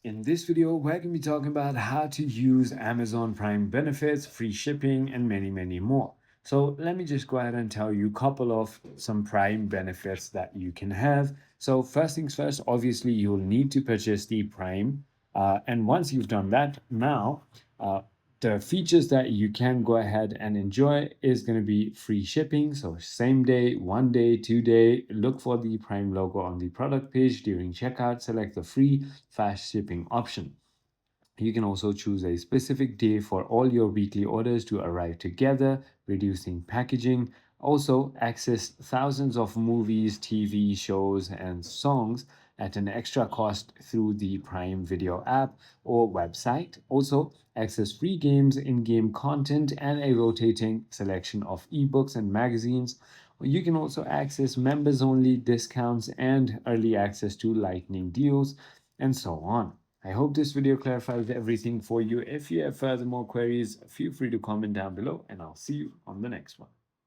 In this video, we're going to be talking about how to use Amazon Prime benefits, free shipping, and many, many more. So let me just go ahead and tell you a couple of some Prime benefits that you can have. So first things first, obviously you'll need to purchase the Prime. And once you've done that, now the features that you can go ahead and enjoy is going to be free shipping. So same day, 1 day, 2 day, look for the Prime logo on the product page during checkout, select the free fast shipping option. You can also choose a specific day for all your weekly orders to arrive together, reducing packaging. Also, access thousands of movies, TV shows, and songs at an extra cost through the Prime Video app or website. Also, access free games, in game content, and a rotating selection of ebooks and magazines. You can also access members only discounts and early access to lightning deals, and so on. I hope this video clarifies everything for you. If you have further more queries, feel free to comment down below, and I'll see you on the next one.